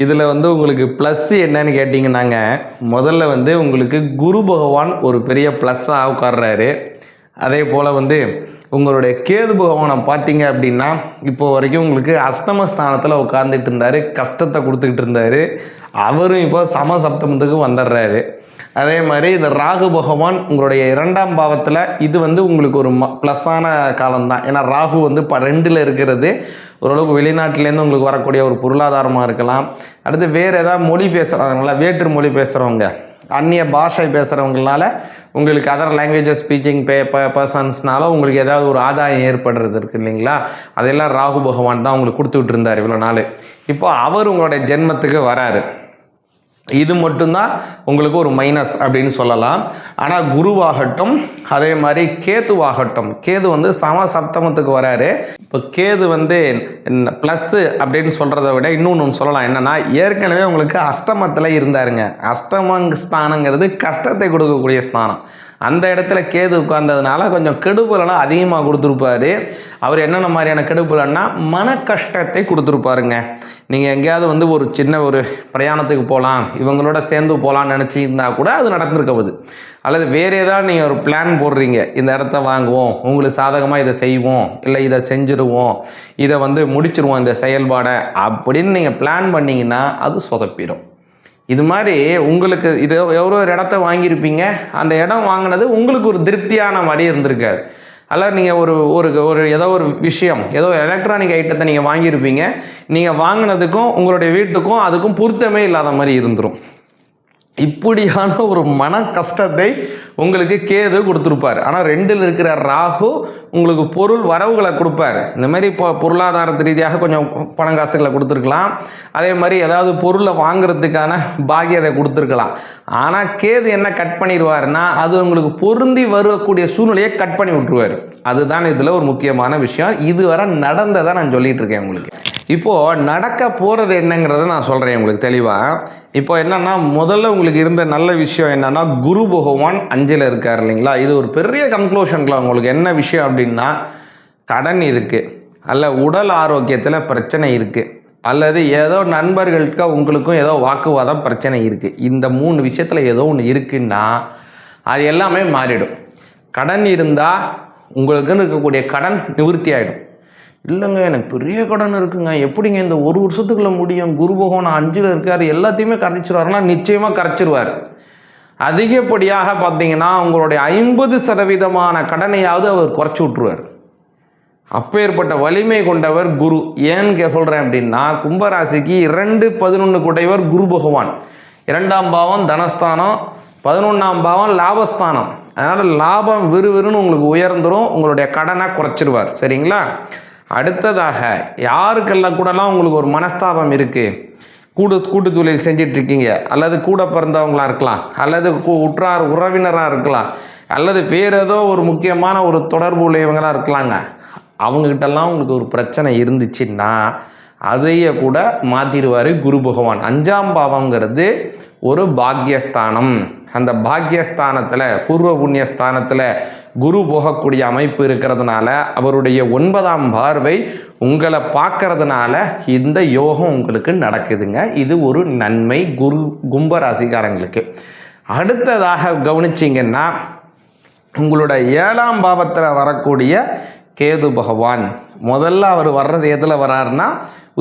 இதில் வந்து உங்களுக்கு ப்ளஸ் என்னன்னு கேட்டிங்கன்னாங்க, முதல்ல வந்து உங்களுக்கு குரு பகவான் ஒரு பெரிய ப்ளஸ்ஸாக உட்கார்றாரு. அதே போல் வந்து உங்களுடைய கேது பகவானை பார்த்தீங்க அப்படின்னா, இப்போ வரைக்கும் உங்களுக்கு அஷ்டமஸ்தானத்தில் உட்கார்ந்துட்டு இருந்தார், கஷ்டத்தை கொடுத்துக்கிட்டு இருந்தார். அவரும் இப்போ சமசப்தமத்துக்கு வந்துடுறாரு. அதே மாதிரி இந்த ராகு பகவான் உங்களுடைய 2ஆம் பாவத்தில், இது வந்து உங்களுக்கு ஒரு ப்ளஸ்ஸான காலம்தான். ஏன்னா ராகு வந்து 2ல் இருக்கிறது ஓரளவுக்கு வெளிநாட்டிலேருந்து உங்களுக்கு வரக்கூடிய ஒரு பொருளாதாரமாக இருக்கலாம். அடுத்து வேறு ஏதாவது மொழி பேசுகிறவங்கள, வேற்று மொழி பேசுகிறவங்க, அந்நிய பாஷை பேசுகிறவங்களால உங்களுக்கு அதர் லாங்குவேஜஸ் ஸ்பீக்கிங் பர்சன்ஸ்னால உங்களுக்கு ஏதாவது ஒரு ஆதாயம் ஏற்படுறது இருக்குது இல்லைங்களா, அதெல்லாம் ராகு பகவான் தான் உங்களுக்கு கொடுத்துக்கிட்டு இருந்தார் இவ்வளோ நாள். இப்போ அவர் உங்களுடைய ஜென்மத்துக்கு வராரு. இது மட்டும்தான் உங்களுக்கு ஒரு மைனஸ் அப்படின்னு சொல்லலாம். ஆனால் குருவாகட்டும், அதே மாதிரி கேதுவாகட்டும், கேது வந்து சமசப்தமத்துக்கு வராரு. இப்போ கேது வந்து ப்ளஸ்ஸு அப்படின்னு சொல்கிறத விட இன்னொன்று சொல்லலாம். என்னென்னா, ஏற்கனவே உங்களுக்கு அஷ்டமத்தில் இருந்தாருங்க. அஷ்டமஸ்தானங்கிறது கஷ்டத்தை கொடுக்கக்கூடிய ஸ்தானம். அந்த இடத்துல கேது உட்கார்ந்ததுனால கொஞ்சம் கெடுபலனா அதிகமாக கொடுத்துருப்பாரு. அவர் என்னென்ன மாதிரியான கெடுபலன்னா, மன கஷ்டத்தை கொடுத்துருப்பாருங்க. நீங்கள் எங்கேயாவது வந்து ஒரு சின்ன ஒரு பிரயாணத்துக்கு போகலாம், இவங்களோட சேர்ந்து போகலான்னு நினச்சிருந்தா கூட அது நடந்திருக்க போகுது. அல்லது வேறு ஏதாவது நீங்கள் ஒரு பிளான் போடுறீங்க, இந்த இடத்த வாங்குவோம், உங்களுக்கு சாதகமாக இதை செய்வோம், இல்லை இதை செஞ்சுருவோம், இதை வந்து முடிச்சிருவோம் இந்த செயல்பாடை அப்படின்னு நீங்கள் பிளான் பண்ணிங்கன்னா அது சொதப்பிடும். இது மாதிரி உங்களுக்கு இது எவ்வளோ ஒரு இடத்த வாங்கியிருப்பீங்க, அந்த இடம் வாங்கினது உங்களுக்கு ஒரு திருப்தியான மாதிரி இருந்திருக்காது. அல்லது நீங்கள் ஒரு ஏதோ ஒரு விஷயம், ஏதோ எலக்ட்ரானிக் ஐட்டத்தை நீங்கள் வாங்கியிருப்பீங்க, நீங்கள் வாங்கினதுக்கும் உங்களுடைய வீட்டுக்கும் அதுக்கும் பொருத்தமே இல்லாத மாதிரி இருந்துடும். இப்படியான ஒரு மன கஷ்டத்தை உங்களுக்கு கேது கொடுத்துருப்பார். ஆனால் 2ல் இருக்கிற ராகு உங்களுக்கு பொருள் வரவுகளை கொடுப்பார். இந்த மாதிரி இப்போ பொருளாதாரத்து ரீதியாக கொஞ்சம் பணம் காசுகளை கொடுத்துருக்கலாம். அதே மாதிரி ஏதாவது பொருளை வாங்குறதுக்கான பாக்கியத்தை கொடுத்துருக்கலாம். ஆனால் கேது என்ன கட் பண்ணிடுவார்னா, அது உங்களுக்கு பொருந்தி வரக்கூடிய சூழ்நிலையை கட் பண்ணி விட்டுருவார். அதுதான் இதில் ஒரு முக்கியமான விஷயம். இதுவரை நடந்ததை நான் சொல்லிகிட்டு இருக்கேன் உங்களுக்கு. இப்போது நடக்க போகிறது என்னங்கிறத நான் சொல்கிறேன் உங்களுக்கு தெளிவாக. இப்போ என்னென்னா, முதல்ல உங்களுக்கு இருந்த நல்ல விஷயம் என்னென்னா, குரு பகவான் 5ல் இருக்கார் இல்லைங்களா. இது ஒரு பெரிய கன்க்ளூஷன்ல உங்களுக்கு என்ன விஷயம் அப்படின்னா, கடன் இருக்குது, அல்ல உடல் ஆரோக்கியத்தில் பிரச்சனை இருக்குது, அல்லது ஏதோ நண்பர்களுக்கு உங்களுக்கும் ஏதோ வாக்குவாதம் பிரச்சனை இருக்குது. இந்த 3 விஷயத்தில் ஏதோ ஒன்று இருக்குன்னா அது எல்லாமே மாறிடும். கடன் இருந்தால் உங்களுக்குன்னு இருக்கக்கூடிய கடன் நிவர்த்தி ஆகிடும். இல்லைங்க எனக்கு பெரிய கடன் இருக்குங்க, எப்படிங்க இந்த 1 வருஷத்துக்குள்ள முடியும், குரு பகவான் 5ல் இருக்கார், எல்லாத்தையுமே கரைச்சிருவாருன்னா நிச்சயமாக கரைச்சிருவார். அதிகப்படியாக பார்த்தீங்கன்னா உங்களுடைய 50% கடனையாவது அவர் குறைச்சி விட்ருவார். அப்பேற்பட்ட வலிமை கொண்டவர் குரு. ஏன்னு சொல்கிறேன் அப்படின்னா, கும்பராசிக்கு 2-11 கூடையவர் குரு பகவான். 2ஆம் பாவம் தனஸ்தானம், 11ஆம் பாவம் லாபஸ்தானம். அதனால் லாபம் விறுவிறுன்னு உங்களுக்கு உயர்ந்துடும், உங்களுடைய கடனை குறைச்சிருவார். சரிங்களா. அடுத்ததாக யாருக்கெல்லாம் கூடலாம் உங்களுக்கு ஒரு மனஸ்தாபம் இருக்குது, கூட்டு தொழில் செஞ்சிட்ருக்கீங்க, அல்லது கூட பிறந்தவங்களாக இருக்கலாம், அல்லது உற்றார் உறவினராக இருக்கலாம், அல்லது வேறு ஏதோ ஒரு முக்கியமான ஒரு தொடர்பு உடையவங்களாக இருக்கலாங்க, அவங்ககிட்டலாம் உங்களுக்கு ஒரு பிரச்சனை இருந்துச்சுன்னா அதையே கூட மாற்றிடுவார் குரு பகவான். 5ஆம் பாவங்கிறது ஒரு பாக்யஸ்தானம். அந்த பாக்யஸ்தானத்தில், பூர்வ புண்ணியஸ்தானத்தில் குரு போகக்கூடிய அமைப்பு இருக்கிறதுனால, அவருடைய 9ஆம் பார்வை உங்களை பார்க்கறதுனால இந்த யோகம் உங்களுக்கு நடக்குதுங்க. இது ஒரு நன்மை கும்பராசிக்காரங்களுக்கு. அடுத்ததாக கவனிச்சிங்கன்னா, உங்களோட 7ஆம் பாவத்தில் வரக்கூடிய கேது பகவான் முதல்ல அவர் வர்றது எதில் வர்றாருன்னா,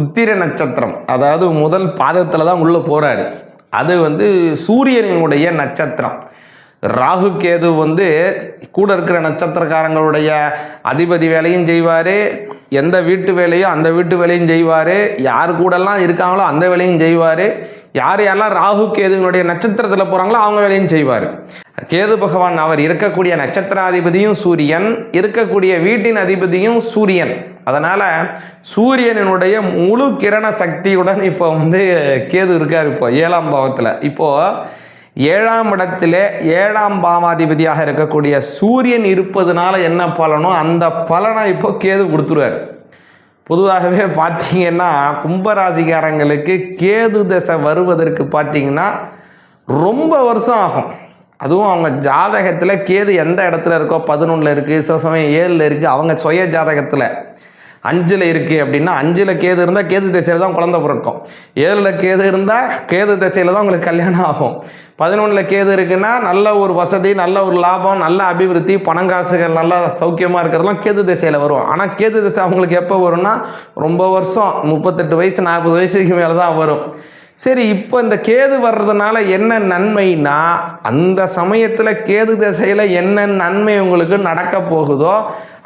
உத்திர நட்சத்திரம், அதாவது முதல் பாதத்தில் தான் உள்ளே போகிறாரு. அது வந்து சூரியனுடைய நட்சத்திரம். ராகு கேது வந்து கூட இருக்கிற நட்சத்திரக்காரங்களுடைய அதிபதி வேலையும் செய்வார், எந்த வீட்டு வேலையோ அந்த வீட்டு வேலையும் செய்வார், யார் கூடலாம் இருக்காங்களோ அந்த வேலையும் செய்வார், யார் யாரெல்லாம் ராகு கேதுனுடைய நட்சத்திரத்தில் போகிறாங்களோ அவங்க வேலையும் செய்வார். கேது பகவான் அவர் இருக்கக்கூடிய நட்சத்திராதிபதியும் சூரியன், இருக்கக்கூடிய வீட்டின் அதிபதியும் சூரியன். அதனால் சூரியனுடைய முழு கிரண சக்தியுடன் இப்போ வந்து கேது இருக்கார். இப்போ 7ஆம் பாவத்தில். இப்போது 7ஆம் இடத்துல 7ஆம் பாவாதிபதியாக இருக்கக்கூடிய சூரியன் இருப்பதுனால என்ன பலனோ அந்த பலனை இப்போ கேது கொடுத்துருவார். பொதுவாகவே பார்த்தீங்கன்னா கும்பராசிக்காரங்களுக்கு கேது தசை வருவதற்கு பார்த்தீங்கன்னா ரொம்ப வருஷம் ஆகும். அதுவும் அவங்க ஜாதகத்தில் கேது எந்த இடத்துல இருக்கோ, 11ல் இருக்குது, சில சமயம் 7ல் இருக்குது, அவங்க சுய ஜாதகத்தில். 5ல் இருக்குது அப்படின்னா 5ல் கேது இருந்தால் கேது திசையில் தான் குழந்தை பிறக்கும். 7ல் கேது இருந்தால் கேது திசையில் தான் உங்களுக்கு கல்யாணம் ஆகும். 11ல் கேது இருக்குன்னா நல்ல ஒரு வசதி, நல்ல ஒரு லாபம், நல்ல அபிவிருத்தி, பணங்காசுகள் நல்லா சௌக்கியமாக இருக்கிறதுலாம் கேது திசையில் வரும். ஆனால் கேது திசை அவங்களுக்கு எப்போ வரும்னா ரொம்ப வருஷம் 38 வயசு 40 வயசுக்கு மேலே தான் வரும். சரி, இப்போ இந்த கேது வர்றதுனால என்ன நன்மைனா, அந்த சமயத்தில் கேது திசையில் என்ன நன்மை உங்களுக்கு நடக்க போகுதோ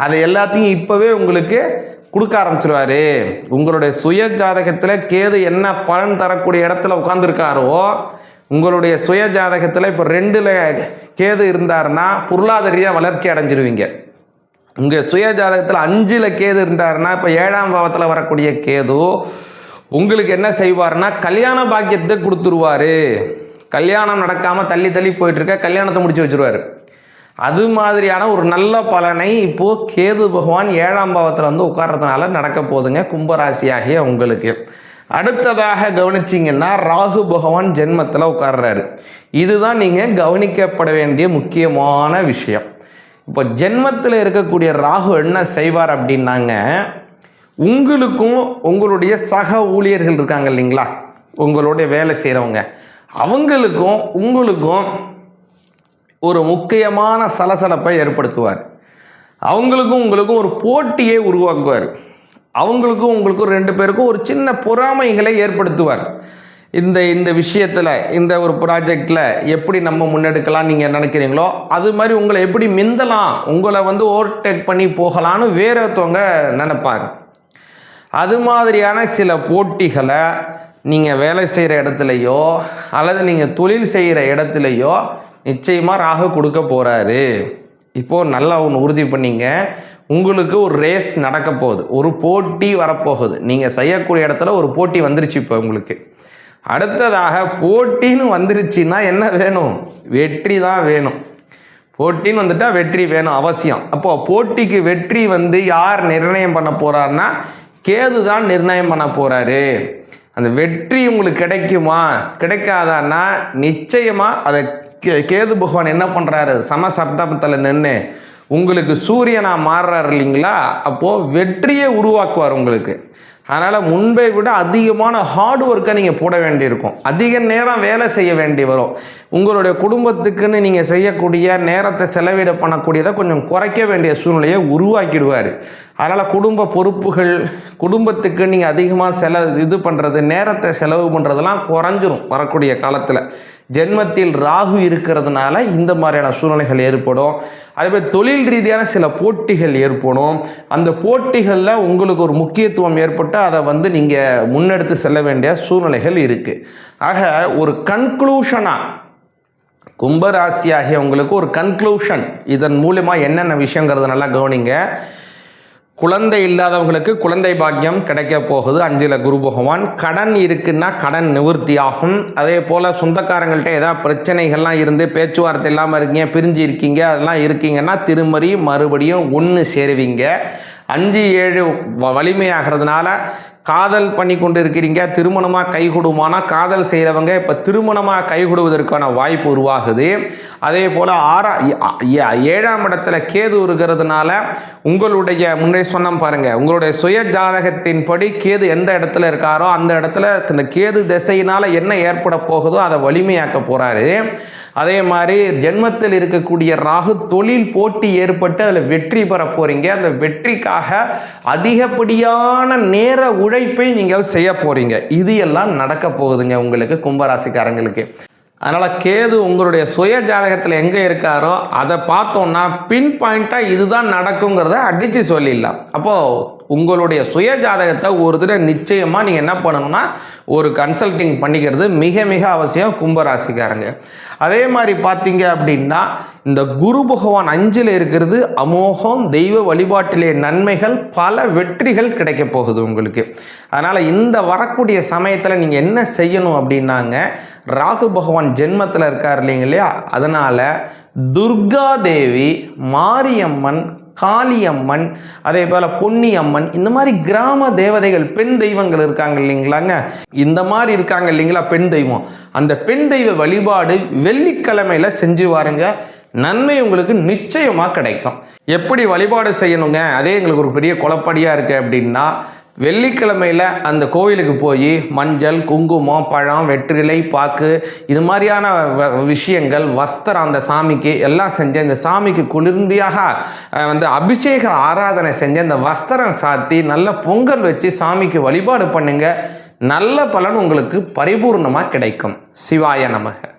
அதை எல்லாத்தையும் இப்போவே உங்களுக்கு கொடுக்க ஆரம்பிச்சிருவாரு. உங்களுடைய சுய ஜாதகத்தில் கேது என்ன பலன் தரக்கூடிய இடத்துல உட்காந்துருக்காரோ, உங்களுடைய சுய ஜாதகத்தில் இப்போ 2ல் கேது இருந்தாருன்னா பொருளாதார ரீதியாக வளர்ச்சி அடைஞ்சிருவீங்க. உங்கள் சுய ஜாதகத்தில் 5ல் கேது இருந்தாருன்னா இப்போ 7ஆம் பாவத்தில் வரக்கூடிய கேது உங்களுக்கு என்ன செய்வார்னா கல்யாண பாக்கியத்தை கொடுத்துருவார். கல்யாணம் நடக்காமல் தள்ளி தள்ளி போயிட்டுருக்க கல்யாணத்தை முடிச்சு வச்சுருவார். அது மாதிரியான ஒரு நல்ல பலனை இப்போது கேது பகவான் 7ஆம் பாவத்தில் வந்து உட்கார்றதுனால நடக்க போகுதுங்க கும்பராசியாகிய உங்களுக்கு. அடுத்ததாக கவனிச்சிங்கன்னா ராகு பகவான் ஜென்மத்தில் உட்கார்றாரு. இதுதான் நீங்கள் கவனிக்கப்பட வேண்டிய முக்கியமான விஷயம். இப்போ ஜென்மத்தில் இருக்கக்கூடிய ராகு என்ன செய்வார் அப்படின்னாங்க, உங்களுக்கும் உங்களுடைய சக ஊழியர்கள் இருக்காங்க இல்லைங்களா, உங்களுடைய வேலை செய்கிறவங்க, அவங்களுக்கும் உங்களுக்கும் ஒரு முக்கியமான சலசலப்பை ஏற்படுத்துவார். அவங்களுக்கும் உங்களுக்கும் ஒரு போட்டியை உருவாக்குவார். அவங்களுக்கும் உங்களுக்கும் 2 பேருக்கும் ஒரு சின்ன பொறாமைகளை ஏற்படுத்துவார். இந்த விஷயத்தில், இந்த ஒரு ப்ராஜெக்டில் எப்படி நம்ம முன்னெடுக்கலாம் நீங்கள் நினைக்கிறீங்களோ அது மாதிரி உங்களை எப்படி மிந்தலாம், உங்களை வந்து ஓவர்டேக் பண்ணி போகலான்னு வேறொருத்தவங்க நினைப்பாங்க. அது மாதிரியான சில போட்டிகளை நீங்கள் வேலை செய்கிற இடத்துலையோ அல்லது நீங்கள் தொழில் செய்கிற இடத்துலையோ நிச்சயமாக ராகு கொடுக்க போகிறாரு. இப்போது நல்லா ஒன்று உறுதி பண்ணிங்க, உங்களுக்கு ஒரு ரேஸ் நடக்க போகுது, ஒரு போட்டி வரப்போகுது. நீங்கள் செய்யக்கூடிய இடத்துல ஒரு போட்டி வந்துருச்சு. இப்போ உங்களுக்கு அடுத்ததாக போட்டின்னு வந்துருச்சுன்னா என்ன வேணும்? வெற்றி தான் வேணும். போட்டின்னு வந்துட்டால் வெற்றி வேணும் அவசியம். அப்போது போட்டிக்கு வெற்றி வந்து யார் நிர்ணயம் பண்ண போகிறாருன்னா கேது தான் நிர்ணயம் பண்ண போகிறாரு. அந்த வெற்றி உங்களுக்கு கிடைக்குமா கிடைக்காதான்னா நிச்சயமாக அதை கேது பகவான் என்ன பண்ணுறாரு, சமசப்தத்தில் நின்று உங்களுக்கு சூரியனாக மாறுறாரு இல்லைங்களா, அப்போது வெற்றியை உருவாக்குவார் உங்களுக்கு. அதனால் முன்பை விட அதிகமான ஹார்ட் ஒர்க்கை நீங்கள் போட வேண்டியிருக்கும். அதிக நேரம் வேலை செய்ய வேண்டி வரும். உங்களுடைய குடும்பத்துக்குன்னு நீங்கள் செய்யக்கூடிய நேரத்தை செலவிட பண்ணக்கூடியதை கொஞ்சம் குறைக்க வேண்டிய சூழ்நிலையை உருவாக்கிடுவார். அதனால் குடும்ப பொறுப்புகள், குடும்பத்துக்கு நீங்கள் அதிகமாக இது பண்ணுறது, நேரத்தை செலவு பண்ணுறதெல்லாம் குறைஞ்சிரும் வரக்கூடிய காலத்தில். ஜென்மத்தில் ராகு இருக்கிறதுனால இந்த மாதிரியான சூழ்நிலைகள் ஏற்படும். அதேபோல் தொழில் ரீதியான சில போட்டிகள் ஏற்படும். அந்த போட்டிகளில் உங்களுக்கு ஒரு முக்கியத்துவம் ஏற்பட்டு அதை வந்து நீங்கள் முன்னெடுத்து செல்ல வேண்டிய சூழ்நிலைகள் இருக்குது. ஆக ஒரு கன்க்ளூஷனாக கும்பராசியாகிய உங்களுக்கு ஒரு கன்க்ளூஷன், இதன் மூலமாக என்னென்ன விஷயங்கிறது நல்லா கவனிங்க. குழந்தை இல்லாதவங்களுக்கு குழந்தை பாக்கியம் கிடைக்க போகுது 5ல் குரு பகவான். கடன் இருக்குன்னா கடன் நிவர்த்தி ஆகும். அதே போல் சொந்தக்காரங்கள்ட்ட ஏதாவது பிரச்சனைகள்லாம் இருந்து பேச்சுவார்த்தை இல்லாமல் இருக்கீங்க, பிரிஞ்சு இருக்கீங்க, அதெல்லாம் இருக்கீங்கன்னா மறுபடியும் ஒன்று சேருவீங்க. 5-7 வலிமையாகிறதுனால காதல் பண்ணி கொண்டு இருக்கிறீங்க, திருமணமாக கைகூடுமானா காதல் செய்கிறவங்க இப்போ திருமணமாக கைகூடுவதற்கான வாய்ப்பு உருவாகுது. அதே போல் 7ஆம் இடத்துல கேது இருக்கிறதுனால உங்களுடைய முன்னே சொன்ன பாருங்கள், உங்களுடைய சுய ஜாதகத்தின்படி கேது எந்த இடத்துல இருக்காரோ அந்த இடத்துல இந்த கேது திசையினால் என்ன ஏற்பட போகுதோ அதை வலிமையாக்க போகிறாரு. அதே மாதிரி ஜென்மத்தில் இருக்கக்கூடிய ராகு தொழில் போட்டி ஏற்பட்டு அதில் வெற்றி பெற போகிறீங்க. அந்த வெற்றிக்காக அதிகப்படியான நேர உழைப்பை நீங்கள் செய்ய போகிறீங்க. இது எல்லாம் நடக்க போகுதுங்க உங்களுக்கு கும்பராசிக்காரங்களுக்கு. அதனால் கேது உங்களுடைய சுய ஜாதகத்தில் எங்கே இருக்காரோ அதை பார்த்தோன்னா பின் பாயிண்ட்டாக இதுதான் நடக்குங்கிறத அடித்து சொல்லிடலாம். அப்போது உங்களுடைய சுய ஜாதகத்தை ஒரு தடவை நிச்சயமாக நீங்கள் என்ன பண்ணணும்னா ஒரு கன்சல்டிங் பண்ணிக்கிறது மிக மிக அவசியம் கும்பராசிக்காரங்க. அதே மாதிரி பார்த்தீங்க அப்படின்னா இந்த குரு பகவான் 5ல் இருக்கிறது அமோகம். தெய்வ வழிபாட்டிலே நன்மைகள், பல வெற்றிகள் கிடைக்க போகுது உங்களுக்கு. அதனால் இந்த வரக்கூடிய சமயத்தில் நீங்கள் என்ன செய்யணும் அப்படின்னாங்க, ராகு பகவான் ஜென்மத்தில் இருக்கார் இல்லைங்களா, அதனால் துர்கா தேவி, மாரியம்மன், காளியம்மன், அதே போல் பொன்னியம்மன், இந்த மாதிரி கிராம தேவதைகள், பெண் தெய்வங்கள் இருக்காங்க இல்லைங்களாங்க, இந்த மாதிரி இருக்காங்க இல்லைங்களா பெண் தெய்வம், அந்த பெண் தெய்வ வழிபாடு வெள்ளிக்கிழமையில் செஞ்சு வாருங்க. நன்மை உங்களுக்கு நிச்சயமாக கிடைக்கும். எப்படி வழிபாடு செய்யணுங்க, அதே எங்களுக்கு ஒரு பெரிய குழப்படியாக இருக்குது அப்படின்னா, வெள்ளிக்கிழமையில் அந்த கோவிலுக்கு போய் மஞ்சள், குங்குமம், பழம், வெற்றிலை, பாக்கு இது மாதிரியான விஷயங்கள், வஸ்திரம் அந்த சாமிக்கு எல்லாம் செஞ்சு இந்த சாமிக்கு குளிர்ந்தியாக அபிஷேக ஆராதனை செஞ்சு அந்த வஸ்திரம் சாத்தி நல்ல பொங்கல் வச்சு சாமிக்கு வழிபாடு பண்ணுங்க. நல்ல பலன் உங்களுக்கு பரிபூர்ணமாக கிடைக்கும். சிவாய நமக.